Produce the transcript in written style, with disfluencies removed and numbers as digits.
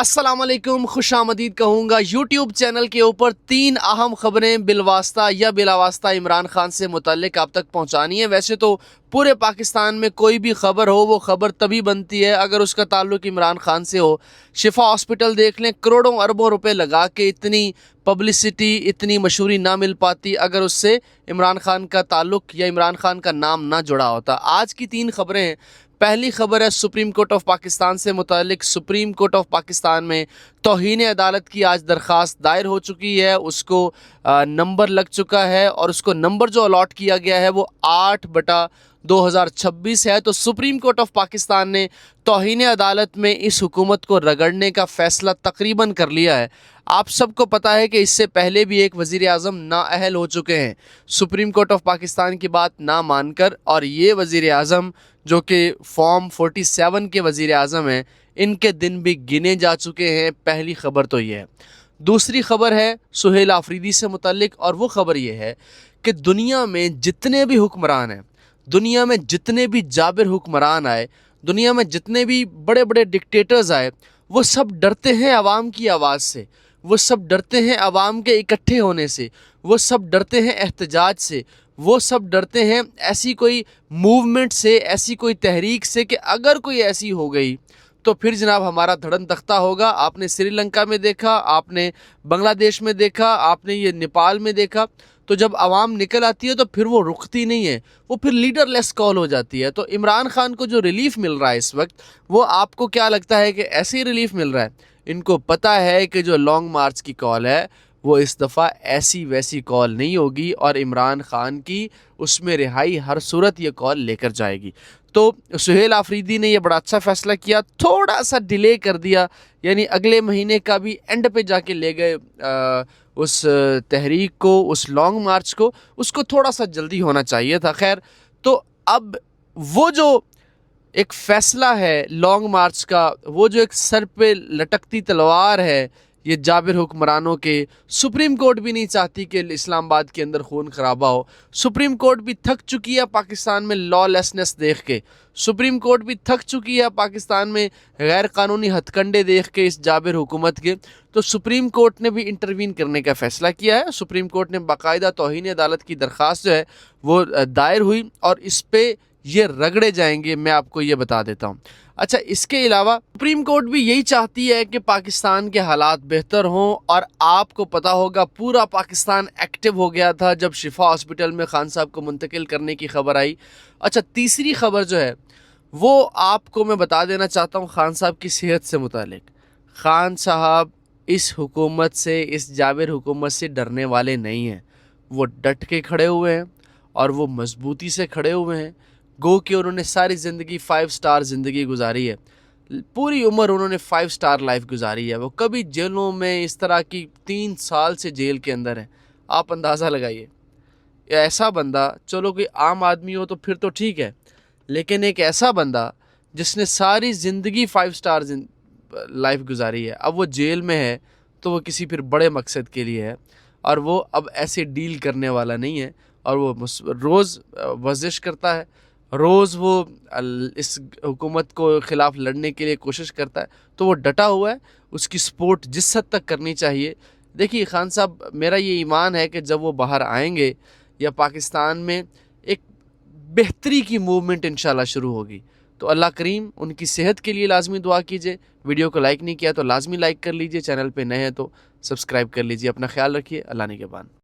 अस्सलाम वालेकुम, खुश आमदीद कहूँगा। यूट्यूब चैनल के ऊपर 3 अहम खबरें बिलवास्ता या बिलावास्ता इमरान खान से मुतल्लिक आप तक पहुँचानी है। वैसे तो पूरे पाकिस्तान में कोई भी खबर हो वो खबर तभी बनती है अगर उसका ताल्लुक इमरान खान से हो। शिफा हॉस्पिटल देख लें, करोड़ों अरबों रुपए लगा के इतनी पब्लिसिटी, इतनी मशहूरी ना मिल पाती अगर उससे इमरान खान का ताल्लुक या इमरान खान का नाम ना जुड़ा होता। आज की 3 खबरें हैं। पहली खबर है सुप्रीम कोर्ट ऑफ पाकिस्तान से मुतालिक। सुप्रीम कोर्ट ऑफ पाकिस्तान में तौहीन अदालत की आज दरख्वास्त दायर हो चुकी है, उसको नंबर लग चुका है और उसको नंबर जो अलॉट किया गया है वो 8/2026 है। तो सुप्रीम कोर्ट ऑफ पाकिस्तान ने तौहीन अदालत में इस हुकूमत को रगड़ने का फ़ैसला तकरीबन कर लिया है। आप सबको पता है कि इससे पहले भी एक वज़ीर आज़म नाअहल हो चुके हैं सुप्रीम कोर्ट ऑफ पाकिस्तान की बात ना मानकर, और ये वज़ीर आज़म जो कि फॉर्म 47 के वज़ीर आज़म हैं, इनके दिन भी गिने जा चुके हैं। पहली खबर तो ये है। दूसरी खबर है सुहेल आफरीदी से मुतल्लिक, और वो खबर ये है कि दुनिया में जितने भी हुक्मरान हैं, दुनिया में जितने भी जाबिर हुक्मरान आए, दुनिया में जितने भी बड़े बड़े डिक्टेटर्स आए, वो सब डरते हैं आवाम की आवाज़ से, वो सब डरते हैं आवाम के इकट्ठे होने से, वो सब डरते हैं एहतजाज से, वो सब डरते हैं ऐसी कोई मूवमेंट से, ऐसी कोई तहरीक से कि अगर कोई ऐसी हो गई तो फिर जनाब हमारा धड़न तख्ता होगा। आपने श्रीलंका में देखा, आपने बांग्लादेश में देखा, आपने ये नेपाल में देखा। तो जब आवाम निकल आती है तो फिर वो रुकती नहीं है, वो फिर लीडरलेस कॉल हो जाती है। तो इमरान खान को जो रिलीफ मिल रहा है इस वक्त, वो आपको क्या लगता है कि ऐसे ही रिलीफ मिल रहा है? इनको पता है कि जो लॉन्ग मार्च की कॉल है वो इस दफ़ा ऐसी वैसी कॉल नहीं होगी और इमरान खान की उसमें रिहाई हर सूरत ये कॉल लेकर जाएगी। तो सुहेल आफरीदी ने ये बड़ा अच्छा फ़ैसला किया, थोड़ा सा डिले कर दिया, यानी अगले महीने का भी एंड पे जाके ले गए उस तहरीक को, उस लॉन्ग मार्च को, उसको थोड़ा सा जल्दी होना चाहिए था। खैर, तो अब वो जो एक फ़ैसला है लॉन्ग मार्च का, वो जो एक सर पे लटकती तलवार है ये जाबिर हुक्मरानों के, सुप्रीम कोर्ट भी नहीं चाहती कि इस्लामाबाद के अंदर खून खराबा हो। सुप्रीम कोर्ट भी थक चुकी है पाकिस्तान में लॉलेसनेस देख के, सुप्रीम कोर्ट भी थक चुकी है पाकिस्तान में गैर कानूनी हथकंडे देख के इस जाबिर हुकूमत के। तो सुप्रीम कोर्ट ने भी इंटरवीन करने का फ़ैसला किया है। सुप्रीम कोर्ट ने बाकायदा तौहीन अदालत की दरख्वास्त जो है वो दायर हुई और इस पर ये रगड़े जाएंगे, मैं आपको ये बता देता हूँ। अच्छा, इसके अलावा सुप्रीम कोर्ट भी यही चाहती है कि पाकिस्तान के हालात बेहतर हों, और आपको पता होगा पूरा पाकिस्तान एक्टिव हो गया था जब शिफा हॉस्पिटल में खान साहब को मुंतकिल करने की खबर आई। अच्छा, तीसरी खबर जो है वो आपको मैं बता देना चाहता हूँ खान साहब की सेहत से मुतालिक। खान साहब इस हुकूमत से, इस जाबिर हुकूमत से डरने वाले नहीं हैं। वो डट के खड़े हुए हैं और वो मजबूती से खड़े हुए हैं। गो कि उन्होंने सारी ज़िंदगी 5 स्टार ज़िंदगी गुजारी है, पूरी उम्र उन्होंने 5 स्टार लाइफ गुजारी है। वो कभी जेलों में इस तरह की 3 साल से जेल के अंदर है। आप अंदाज़ा लगाइए, ऐसा बंदा, चलो कोई आम आदमी हो तो फिर तो ठीक है, लेकिन एक ऐसा बंदा जिसने सारी ज़िंदगी 5 स्टार लाइफ गुजारी है, अब वो जेल में है तो वो किसी फिर बड़े मकसद के लिए है, और वो अब ऐसे डील करने वाला नहीं है। और वो रोज़ वर्जिश करता है, रोज़ वो इस हुकूमत को ख़िलाफ़ लड़ने के लिए कोशिश करता है। तो वो डटा हुआ है, उसकी सपोर्ट जिस हद तक करनी चाहिए। देखिए खान साहब, मेरा ये ईमान है कि जब वो बाहर आएंगे या पाकिस्तान में एक बेहतरी की मूवमेंट इंशाल्लाह शुरू होगी, तो अल्लाह करीम उनकी सेहत के लिए लाजमी दुआ कीजिए। वीडियो को लाइक नहीं किया तो लाजमी लाइक कर लीजिए, चैनल पे नए हैं तो सब्सक्राइब कर लीजिए। अपना ख्याल रखिए, अल्लाह निगहबान।